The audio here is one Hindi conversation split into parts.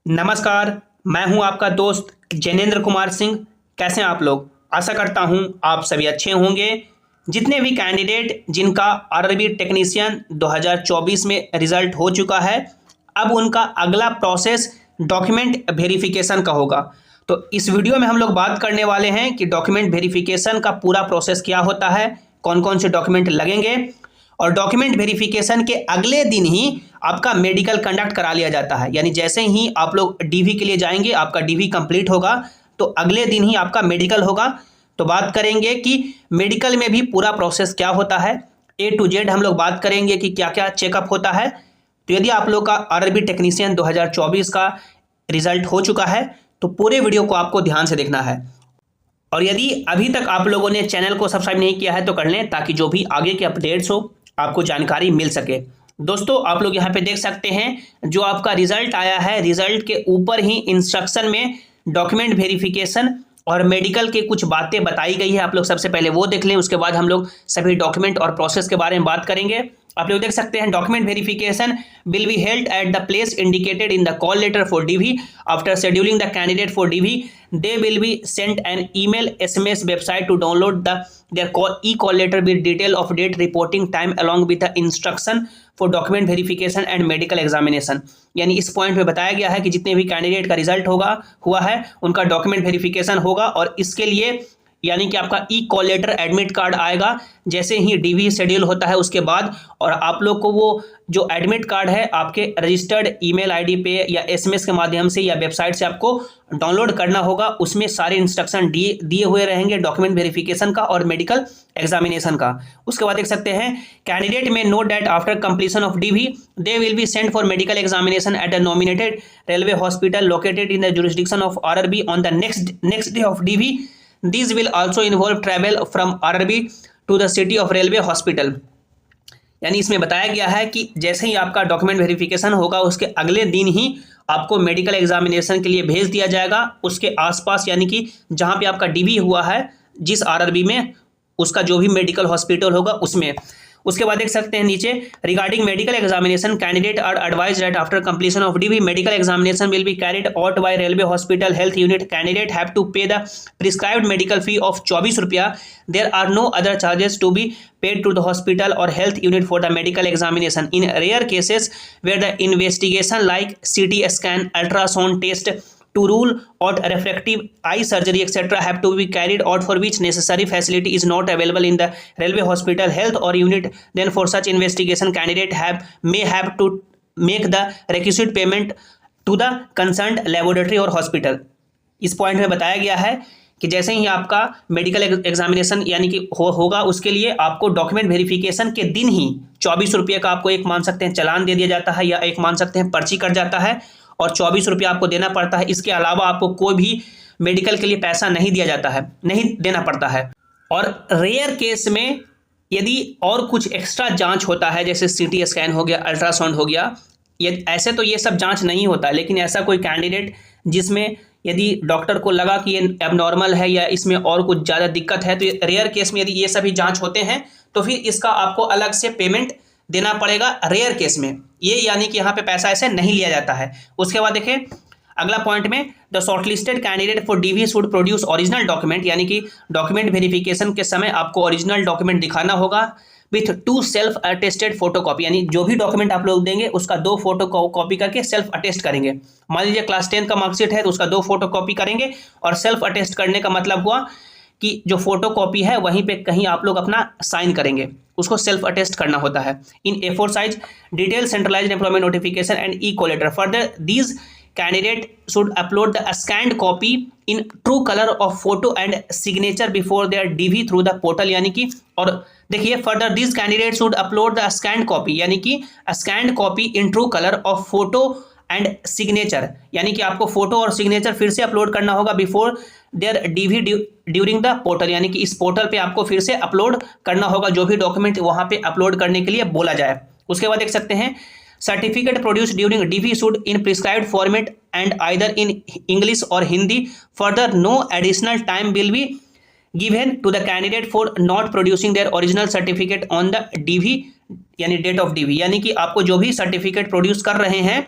नमस्कार। मैं हूं आपका दोस्त जैनेंद्र कुमार सिंह। कैसे हैं आप लोग? आशा करता हूं आप सभी अच्छे होंगे। जितने भी कैंडिडेट जिनका आरआरबी टेक्नीशियन 2024 में रिजल्ट हो चुका है, अब उनका अगला प्रोसेस डॉक्यूमेंट वेरिफिकेशन का होगा। तो इस वीडियो में हम लोग बात करने वाले हैं कि डॉक्यूमेंट वेरिफिकेशन का पूरा प्रोसेस क्या होता है, कौन कौन से डॉक्यूमेंट लगेंगे, और डॉक्यूमेंट वेरिफिकेशन के अगले दिन ही आपका मेडिकल कंडक्ट करा लिया जाता है। यानी जैसे ही आप लोग डीवी के लिए जाएंगे, आपका डीवी कंप्लीट होगा तो अगले दिन ही आपका मेडिकल होगा। तो बात करेंगे कि मेडिकल में भी पूरा प्रोसेस क्या होता है, ए टू जेड हम लोग बात करेंगे कि क्या क्या चेकअप होता है। तो यदि आप लोग का आरआरबी टेक्नीशियन 2024 का रिजल्ट हो चुका है तो पूरे वीडियो को आपको ध्यान से देखना है। और यदि अभी तक आप लोगों ने चैनल को सब्सक्राइब नहीं किया है तो कर लें, ताकि जो भी आगे के अपडेट्स हो आपको जानकारी मिल सके। दोस्तों, आप लोग यहाँ पे देख सकते हैं जो आपका रिजल्ट आया है, रिजल्ट के ऊपर ही इंस्ट्रक्शन में डॉक्यूमेंट वेरिफिकेशन और मेडिकल के कुछ बातें बताई गई है। आप लोग सबसे पहले वो देख लें, उसके बाद हम लोग सभी डॉक्यूमेंट और प्रोसेस के बारे में बात करेंगे। आप लोग देख सकते हैं document verification will be held at the place indicated in the call letter for DV. After scheduling the candidate for DV, they will be sent an email SMS website to download their call letter with detail of date, reporting time along with the instruction for document verification and medical examination। यानी इस पॉइंट पे बताया गया है कि जितने भी कैंडिडेट का रिजल्ट हुआ है उनका डॉक्यूमेंट वेरिफिकेशन होगा, और इसके लिए यानी कि आपका ई कॉल लेटर एडमिट कार्ड आएगा जैसे ही डीवी शेड्यूल होता है उसके बाद। और आप लोग को वो जो एडमिट कार्ड है आपके रजिस्टर्ड ईमेल आईडी पे या एसएमएस के माध्यम से या वेबसाइट से आपको डाउनलोड करना होगा। उसमें सारे इंस्ट्रक्शन दिए हुए रहेंगे डॉक्यूमेंट वेरिफिकेशन का और मेडिकल एग्जामिनेशन का। उसके बाद देख सकते हैं कैंडिडेट में note that after completion of DV they will be sent for medical examination at a nominated railway hospital located in the jurisdiction of RRB on the next day of DV. These will also involve travel from RRB to the city of railway hospital। यानी इसमें बताया गया है कि जैसे ही आपका डॉक्यूमेंट वेरिफिकेशन होगा उसके अगले दिन ही आपको मेडिकल एग्जामिनेशन के लिए भेज दिया जाएगा उसके आसपास, यानी कि जहां पे आपका डीवी हुआ है जिस आरआरबी में, उसका जो भी मेडिकल हॉस्पिटल होगा उसमें। उसके बाद देख सकते हैं नीचे regarding medical examination candidate are advised that after completion of DV medical examination will be carried out by railway hospital health unit. Candidate have to pay the prescribed medical fee of 24 rupaya. There are no other charges to be paid to the hospital or health unit for the medical examination. In rare cases where the investigation like CT scan, ultrasound test to rule out refractive eye surgery etc. have to be carried out, for which necessary facility is not available in the railway hospital health or unit. Then for such investigation candidate may have to make the requisite payment to the concerned laboratory or hospital। इस पॉइंट में बताया गया है कि जैसे ही आपका मेडिकल एग्जामिनेशन यानी कि होगा उसके लिए आपको डॉक्यूमेंट वेरिफिकेशन के दिन ही 24 रुपये का आपको एक मान सकते हैं चालान दे दिया जाता है, या एक मान सकते हैं पर्ची कट जाता है और 24 रुपये आपको देना पड़ता है। इसके अलावा आपको कोई भी मेडिकल के लिए पैसा नहीं दिया जाता है, नहीं देना पड़ता है। और रेयर केस में यदि और कुछ एक्स्ट्रा जांच होता है जैसे CT स्कैन हो गया, अल्ट्रासाउंड हो गया, ये ऐसे तो ये सब जांच नहीं होता, लेकिन ऐसा कोई कैंडिडेट जिसमें यदि डॉक्टर को लगा कि ये एबनॉर्मल है या इसमें और कुछ ज़्यादा दिक्कत है, तो रेयर केस में यदि ये सभी जाँच होते हैं तो फिर इसका आपको अलग से पेमेंट देना पड़ेगा रेयर केस में। ये यानी कि यहाँ पे पैसा ऐसे नहीं लिया जाता है। उसके बाद देखें अगला पॉइंट में the shortlisted candidate for DV should produce original document. यानी कि डॉक्यूमेंट वेरिफिकेशन के समय आपको ओरिजिनल डॉक्यूमेंट दिखाना होगा विथ 2 सेल्फ अटेस्टेड फोटोकॉपी। यानी जो भी डॉक्यूमेंट आप लोग देंगे उसका 2 फोटो कॉपी करके सेल्फ अटेस्ट करेंगे। मान लीजिए क्लास 10 का मार्कशीट है तो उसका 2 फोटो कॉपी करेंगे, और सेल्फ अटेस्ट करने का मतलब हुआ कि जो फोटो कॉपी है वहीं पे कहीं आप लोग अपना साइन करेंगे, उसको सेल्फ अटेस्ट करना होता है। In A4 size detail centralized employment notification and e call letter. Further these candidate should upload the scanned copy in true colour of photo and signature before their DV through the portal. यानी कि और देखिए further these candidate should upload the scanned copy, यानी कि scanned copy in true colour of photo and signature. यानी कि आपको फोटो और सिग्नेचर फिर से अपलोड करना होगा before their DV during the portal. यानी कि इस पोर्टल पे आपको फिर से अपलोड करना होगा जो भी डॉक्यूमेंट वहां पे अपलोड करने के लिए बोला जाए। उसके बाद देख सकते हैं certificate produce during DV should in prescribed format and either in English or Hindi. Further no additional time will be given to the candidate for not producing their original certificate on the DV, यानी डेट ऑफ डीवी। यानी कि आपको जो भी सर्टिफिकेट प्रोड्यूस कर रहे हैं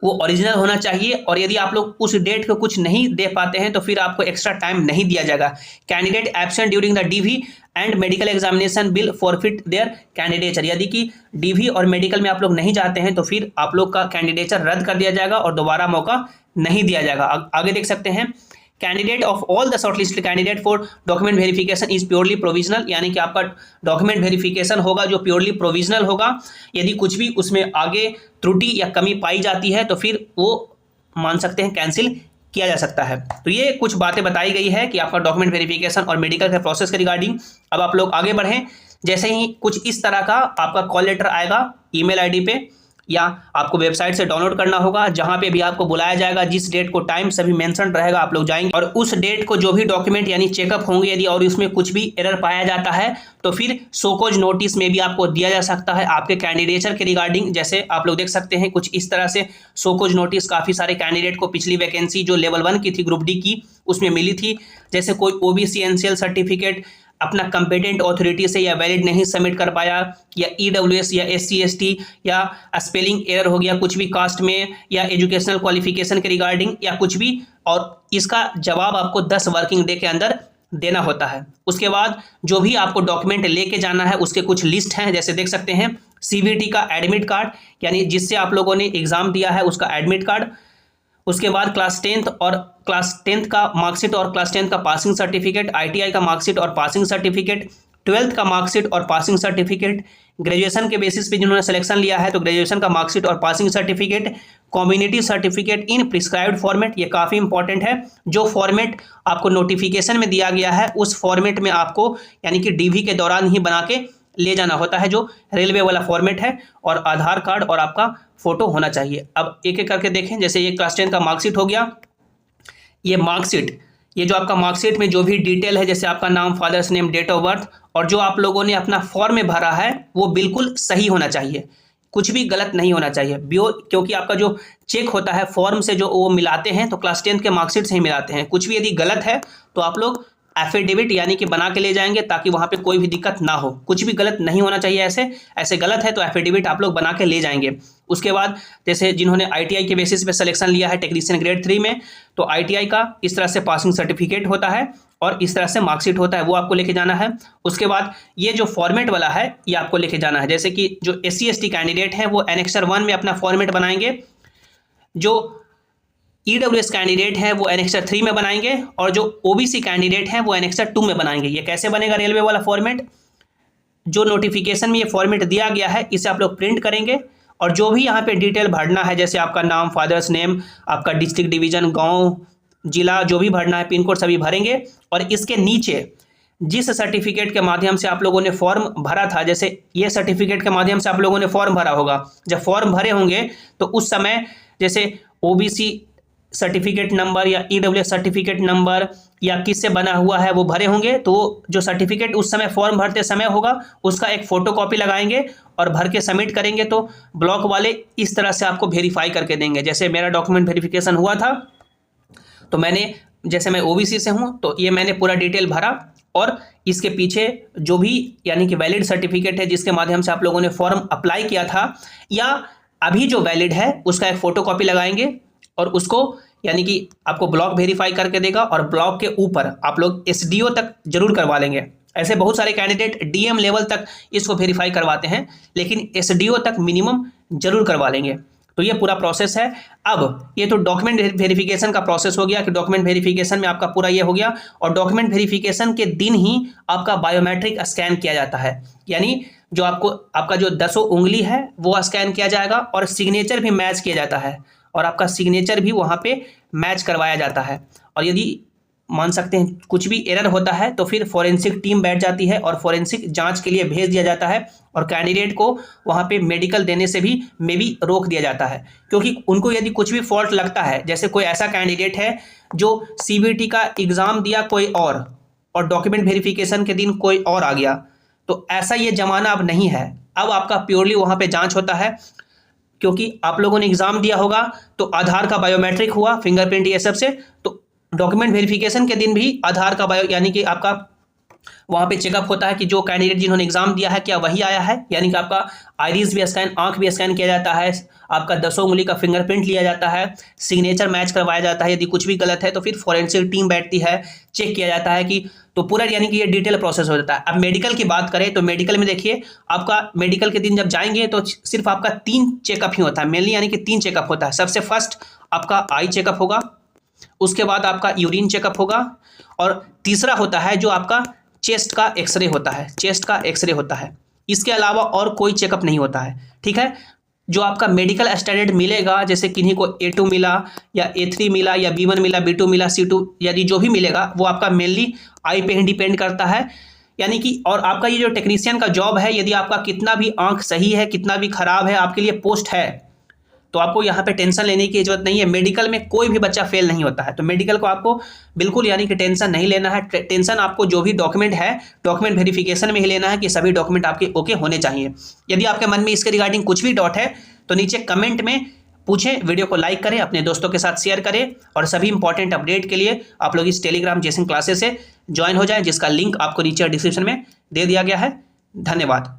वो ओरिजिनल होना चाहिए, और यदि आप लोग उस डेट को कुछ नहीं दे पाते हैं तो फिर आपको एक्स्ट्रा टाइम नहीं दिया जाएगा। Candidate absent during the DV and medical examination will forfeit their candidature. यदि कि डीवी और मेडिकल में आप लोग नहीं जाते हैं तो फिर आप लोग का कैंडिडेचर रद्द कर दिया जाएगा और दोबारा मौका नहीं दिया जाएगा। आगे देख सकते हैं, candidate of all the shortlisted candidate for document verification is purely provisional, यानी कि आपका डॉक्यूमेंट वेरिफिकेशन होगा जो प्योरली प्रोविजनल होगा। यदि कुछ भी उसमें आगे त्रुटि या कमी पाई जाती है तो फिर वो मान सकते हैं कैंसिल किया जा सकता है। तो ये कुछ बातें बताई गई है कि आपका डॉक्यूमेंट वेरिफिकेशन और मेडिकल के प्रोसेस के रिगार्डिंग। अब आप लोग आगे बढ़ें। जैसे ही कुछ इस तरह का आपका कॉल लेटर आएगा ईमेल आईडी पे, या आपको वेबसाइट से डाउनलोड करना होगा, जहां पे भी आपको बुलाया जाएगा, जिस डेट को टाइम सभी मेंशन रहेगा, आप लोग जाएंगे और उस डेट को जो भी डॉक्यूमेंट यानी चेकअप होंगे, यदि और उसमें कुछ भी एरर पाया जाता है तो फिर शोकॉज नोटिस में भी आपको दिया जा सकता है आपके कैंडिडेचर के रिगार्डिंग। जैसे आप लोग देख सकते हैं कुछ इस तरह से शोकॉज नोटिस काफ़ी सारे कैंडिडेट को पिछली वैकेंसी जो लेवल 1 की थी ग्रुप डी की उसमें मिली थी। जैसे कोई ओबीसी एनसीएल सर्टिफिकेट अपना कंपेटेंट अथॉरिटी से या वैलिड नहीं सबमिट कर पाया, या ईडब्ल्यूएस या एससी एसटी या स्पेलिंग एरर हो गया कुछ भी कास्ट में, या एजुकेशनल क्वालिफिकेशन के रिगार्डिंग या कुछ भी, और इसका जवाब आपको 10 वर्किंग डे के अंदर देना होता है। उसके बाद जो भी आपको डॉक्यूमेंट लेके जाना है उसके कुछ लिस्ट हैं। जैसे देख सकते हैं सीबीटी का एडमिट कार्ड, यानी जिससे आप लोगों ने एग्जाम दिया है उसका एडमिट कार्ड। उसके बाद क्लास 10th का मार्कशीट और क्लास 10th का पासिंग सर्टिफिकेट, आईटीआई का मार्कशीट और पासिंग सर्टिफिकेट, 12th का मार्कशीट और पासिंग सर्टिफिकेट, ग्रेजुएशन के बेसिस पे जिन्होंने सिलेक्शन लिया है तो ग्रेजुएशन का मार्कशीट और passing certificate, community certificate in prescribed format, ये काफ़ी इंपॉर्टेंट है। जो फॉर्मेट आपको नोटिफिकेशन में दिया गया है उस फॉर्मेट में आपको यानी कि डीवी के दौरान ही बना के ले जाना होता है, जो रेलवे वाला फॉर्मेट है, और आधार कार्ड और आपका फोटो होना चाहिए। अब एक एक करके देखें। जैसे ये क्लास 10 का मार्कशीट हो गया, ये मार्कशीट, ये जो आपका मार्कशीट में जो भी डिटेल है जैसे आपका नाम, father's name, date of birth, और जो आप लोगों ने अपना फॉर्म में भरा है वो बिल्कुल सही होना चाहिए, कुछ भी गलत नहीं होना चाहिए। क्योंकि आपका जो चेक होता है फॉर्म से जो वो मिलाते हैं तो क्लास 10 के मार्कशीट से ही मिलाते हैं। कुछ भी यदि गलत है तो आप लोग एफिडेविट यानी कि बना के ले जाएंगे ताकि वहाँ पे कोई भी दिक्कत ना हो। कुछ भी गलत नहीं होना चाहिए, ऐसे गलत है तो एफिडेविट आप लोग बना के ले जाएंगे। उसके बाद जैसे जिन्होंने आईटीआई के बेसिस पे सिलेक्शन लिया है टेक्नीशियन ग्रेड 3 में, तो आईटीआई का इस तरह से पासिंग सर्टिफिकेट होता है और इस तरह से मार्कशीट होता है, वो आपको लेके जाना है। उसके बाद ये जो फॉर्मेट वाला है ये आपको लेके जाना है। जैसे कि जो SC ST कैंडिडेट है वो एनेक्सर 1 में अपना फॉर्मेट बनाएंगे, जो ईडब्ल्यूएस कैंडिडेट है वो एनेक्सर 3 में बनाएंगे, और जो ओबीसी कैंडिडेट है वो एनेक्सर 2 में बनाएंगे। ये कैसे बनेगा रेलवे वाला फॉर्मेट? जो नोटिफिकेशन में ये फॉर्मेट दिया गया है इसे आप लोग प्रिंट करेंगे, और जो भी यहाँ पे डिटेल भरना है जैसे आपका नाम, फादर्स नेम, आपका डिस्ट्रिक्ट, डिवीजन, गांव, जिला, जो भी भरना है, पिन कोड सभी भरेंगे। और इसके नीचे जिस सर्टिफिकेट के माध्यम से आप लोगों ने फॉर्म भरा था, जैसे ये सर्टिफिकेट के माध्यम से आप लोगों ने फॉर्म भरा होगा, जब फॉर्म भरे होंगे तो उस समय जैसे ओबीसी सर्टिफिकेट नंबर या ईडब्ल्यूएस सर्टिफिकेट नंबर या किससे बना हुआ है वो भरे होंगे, तो जो सर्टिफिकेट उस समय फॉर्म भरते समय होगा उसका एक फोटोकॉपी लगाएंगे और भर के सबमिट करेंगे। तो ब्लॉक वाले इस तरह से आपको वेरीफाई करके देंगे। जैसे मेरा डॉक्यूमेंट वेरिफिकेशन हुआ था तो जैसे मैं ओबीसी से हूँ तो ये मैंने पूरा डिटेल भरा, और इसके पीछे जो भी यानी कि वैलिड सर्टिफिकेट है जिसके माध्यम से आप लोगों ने फॉर्म अप्लाई किया था या अभी जो वैलिड है उसका एक फोटोकॉपी लगाएंगे, और उसको यानी कि आपको ब्लॉक वेरीफाई करके देगा, और ब्लॉक के ऊपर आप लोग SDO तक जरूर करवा लेंगे। ऐसे बहुत सारे कैंडिडेट DM लेवल तक इसको वेरीफाई करवाते हैं, लेकिन SDO तक मिनिमम जरूर करवा लेंगे। तो ये पूरा प्रोसेस है। अब ये तो डॉक्यूमेंट वेरिफिकेशन का प्रोसेस हो गया कि डॉक्यूमेंट वेरिफिकेशन में आपका पूरा ये हो गया, और डॉक्यूमेंट वेरिफिकेशन के दिन ही आपका बायोमेट्रिक स्कैन किया जाता है, यानी जो आपका जो 10 उंगली है वो स्कैन किया जाएगा, और सिग्नेचर भी मैच किया जाता है, और आपका सिग्नेचर भी वहाँ पे मैच करवाया जाता है। और यदि मान सकते हैं कुछ भी एरर होता है तो फिर फॉरेंसिक टीम बैठ जाती है और फॉरेंसिक जांच के लिए भेज दिया जाता है, और कैंडिडेट को वहाँ पे मेडिकल देने से भी रोक दिया जाता है, क्योंकि उनको यदि कुछ भी फॉल्ट लगता है, जैसे कोई ऐसा कैंडिडेट है जो CBT का एग्ज़ाम दिया कोई और डॉक्यूमेंट वेरिफिकेशन के दिन कोई और आ गया, तो ऐसा ये ज़माना अब नहीं है। अब आपका प्योरली वहाँ पर जाँच होता है, क्योंकि आप लोगों ने एग्जाम दिया होगा तो आधार का बायोमेट्रिक हुआ, फिंगरप्रिंट, ये सब से, तो डॉक्यूमेंट वेरिफिकेशन के दिन भी आधार का यानी कि आपका वहाँ पे चेकअप होता है कि जो कैंडिडेट जिन्होंने एग्जाम दिया है क्या वही आया है, यानी कि आपका आइरिस भी स्कैन, आंख भी स्कैन किया जाता है, आपका 10 उंगली का फिंगरप्रिंट लिया जाता है, सिग्नेचर मैच करवाया जाता है, यदि कुछ भी गलत है तो फिर फॉरेंसिक टीम बैठती है, चेक किया जाता है कि तो पूरा यानी कि ये डिटेल प्रोसेस हो जाता है। अब मेडिकल की बात करें तो मेडिकल में देखिए आपका मेडिकल के दिन जब जाएंगे तो सिर्फ आपका 3 चेकअप ही होता है मेनली, यानी कि 3 चेकअप होता है। सबसे फर्स्ट आपका आई चेकअप होगा, उसके बाद आपका यूरिन चेकअप होगा, और तीसरा होता है जो आपका चेस्ट का एक्सरे होता है, चेस्ट का एक्सरे होता है। इसके अलावा और कोई चेकअप नहीं होता है, ठीक है। जो आपका मेडिकल स्टैंडर्ड मिलेगा, जैसे किन्हीं को A2 मिला या A3 मिला या B1 मिला, B2 मिला, C2, यदि जो भी मिलेगा वो आपका मेनली आई पे ही डिपेंड करता है। यानी कि और आपका ये जो टेक्नीशियन का जॉब है, यदि आपका कितना भी आंख सही है, कितना भी खराब है, आपके लिए पोस्ट है, तो आपको यहाँ पे टेंशन लेने की जरूरत नहीं है। मेडिकल में कोई भी बच्चा फेल नहीं होता है, तो मेडिकल को आपको बिल्कुल यानी कि टेंशन नहीं लेना है। टेंशन आपको जो भी डॉक्यूमेंट है, डॉक्यूमेंट वेरिफिकेशन में ही लेना है कि सभी डॉक्यूमेंट आपके ओके होने चाहिए। यदि आपके मन में इसके रिगार्डिंग कुछ भी डाउट है तो नीचे कमेंट में पूछें, वीडियो को लाइक करें, अपने दोस्तों के साथ शेयर करें, और सभी इंपॉर्टेंट अपडेट के लिए आप लोग इस टेलीग्राम जेसन क्लासेस से ज्वाइन हो जाएं, जिसका लिंक आपको नीचे डिस्क्रिप्शन में दे दिया गया है। धन्यवाद।